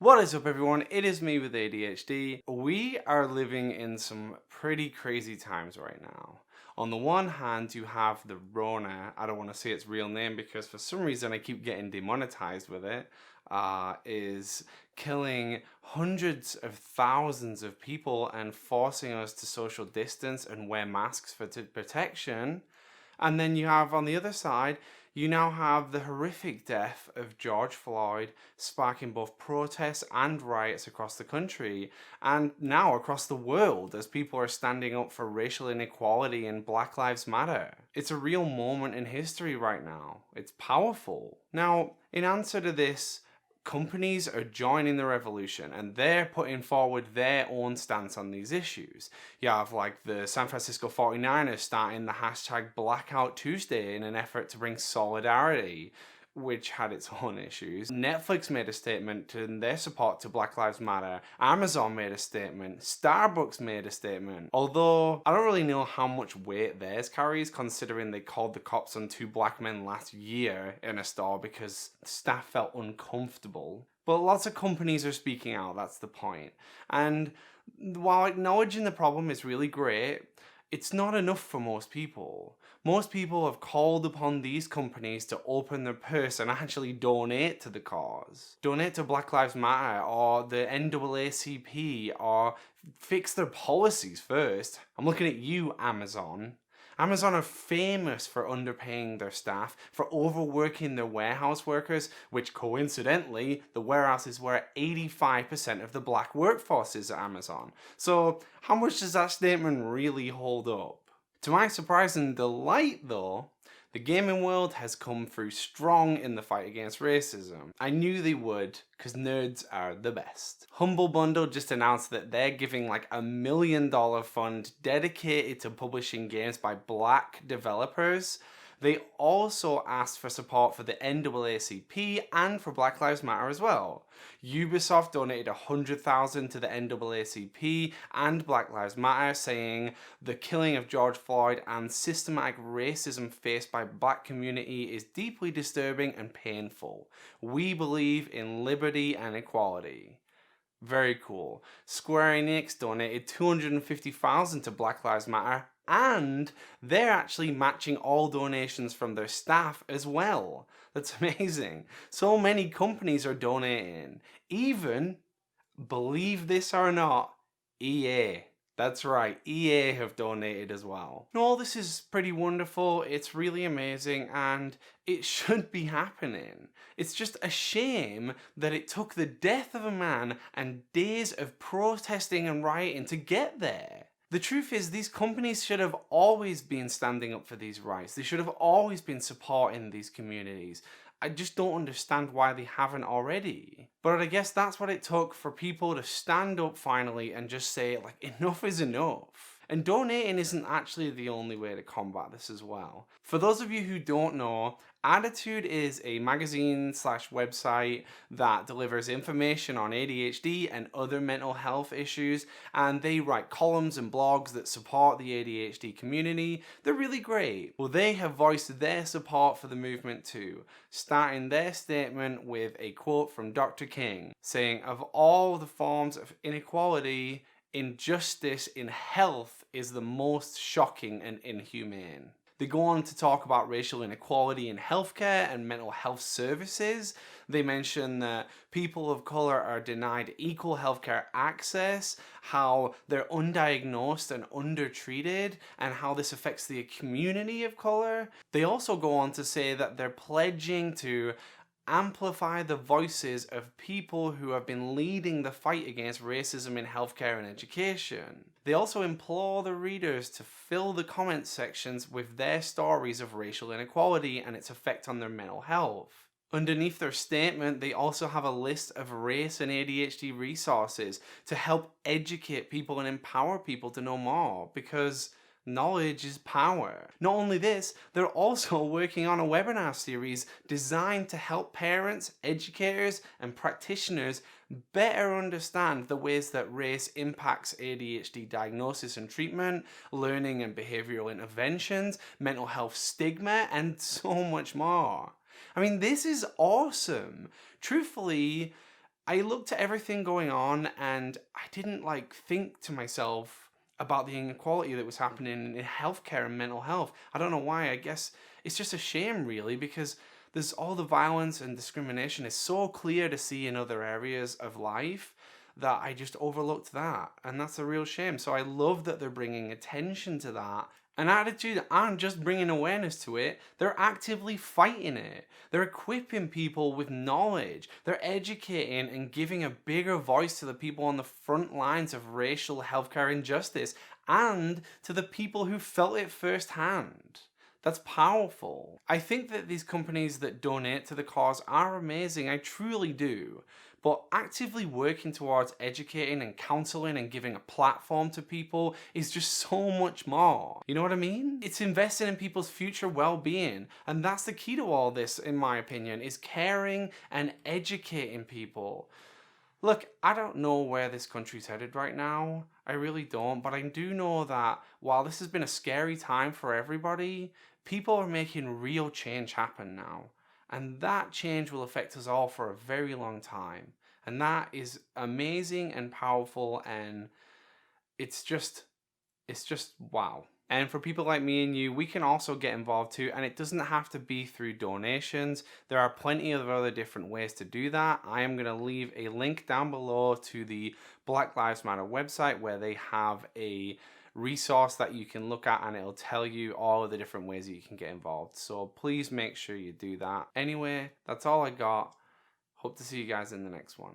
What is up, everyone? It is me with ADHD. We are living in some pretty crazy times right now. On the one hand, you have the Rona. I don't want to say its real name because for some reason I keep getting demonetized with it. Is killing hundreds of thousands of people and forcing us to social distance and wear masks for protection. And then you have on the other side, you now have the horrific death of George Floyd, sparking both protests and riots across the country, and now across the world as people are standing up for racial inequality and Black Lives Matter. It's a real moment in history right now. It's powerful. Now, in answer to this, companies are joining the revolution and they're putting forward their own stance on these issues. You have like the San Francisco 49ers starting the hashtag Blackout Tuesday in an effort to bring solidarity, which had its own issues. Netflix made a statement in their support to Black Lives Matter. Amazon made a statement. Starbucks made a statement. Although, I don't really know how much weight theirs carries considering they called the cops on two black men last year in a store because staff felt uncomfortable. But lots of companies are speaking out, that's the point. And while acknowledging the problem is really great, it's not enough for most people. Most people have called upon these companies to open their purse and actually donate to the cause. Donate to Black Lives Matter or the NAACP or fix their policies first. I'm looking at you, Amazon. Amazon are famous for underpaying their staff, for overworking their warehouse workers, which coincidentally, the warehouses where 85% of the black workforce is at Amazon. So how much does that statement really hold up? To my surprise and delight though, the gaming world has come through strong in the fight against racism. I knew they would, because nerds are the best. Humble Bundle just announced that they're giving like $1 million fund dedicated to publishing games by black developers. They also asked for support for the NAACP and for Black Lives Matter as well. Ubisoft donated $100,000 to the NAACP and Black Lives Matter, saying the killing of George Floyd and systematic racism faced by the black community is deeply disturbing and painful. We believe in liberty and equality. Very cool. Square Enix donated $250,000 to Black Lives Matter, and they're actually matching all donations from their staff as well. That's amazing. So many companies are donating. Even, believe this or not, EA. That's right, EA have donated as well. All this is pretty wonderful, it's really amazing, and it should be happening. It's just a shame that it took the death of a man and days of protesting and rioting to get there. The truth is, these companies should have always been standing up for these rights. They should have always been supporting these communities. I just don't understand why they haven't already. But I guess that's what it took for people to stand up finally and just say, like, enough is enough. And donating isn't actually the only way to combat this as well. For those of you who don't know, Attitude is a magazine/website that delivers information on ADHD and other mental health issues, and they write columns and blogs that support the ADHD community. They're really great. Well, they have voiced their support for the movement too, starting their statement with a quote from Dr. King, saying, "Of all the forms of inequality, injustice in health is the most shocking and inhumane." They go on to talk about racial inequality in healthcare and mental health services. They mention that people of color are denied equal healthcare access, how they're undiagnosed and undertreated, and how this affects the community of color. They also go on to say that they're pledging to amplify the voices of people who have been leading the fight against racism in healthcare and education. They also implore the readers to fill the comment sections with their stories of racial inequality and its effect on their mental health. Underneath their statement, they also have a list of race and ADHD resources to help educate people and empower people to know more, because knowledge is power. Not only this, they're also working on a webinar series designed to help parents, educators, and practitioners better understand the ways that race impacts ADHD diagnosis and treatment, learning and behavioral interventions, mental health stigma, and so much more. I mean, this is awesome. Truthfully, I looked at everything going on and I didn't like think to myself about the inequality that was happening in healthcare and mental health. I don't know why. I guess it's just a shame, really, because there's all the violence and discrimination is so clear to see in other areas of life that I just overlooked that. And that's a real shame. So I love that they're bringing attention to that. An attitude aren't just bringing awareness to it, they're actively fighting it. They're equipping people with knowledge. They're educating and giving a bigger voice to the people on the front lines of racial healthcare injustice and to the people who felt it firsthand. That's powerful. I think that these companies that donate to the cause are amazing, I truly do. But actively working towards educating and counseling and giving a platform to people is just so much more. You know what I mean? It's investing in people's future well-being. And that's the key to all this, in my opinion, is caring and educating people. Look, I don't know where this country's headed right now. I really don't. But I do know that while this has been a scary time for everybody, people are making real change happen now. And that change will affect us all for a very long time. And that is amazing and powerful, and it's just wow. And for people like me and you, we can also get involved too, and it doesn't have to be through donations. There are plenty of other different ways to do that. I am going to leave a link down below to the Black Lives Matter website where they have a resource that you can look at, and it'll tell you all of the different ways that you can get involved. So please make sure you do that. Anyway, that's all I got. Hope to see you guys in the next one.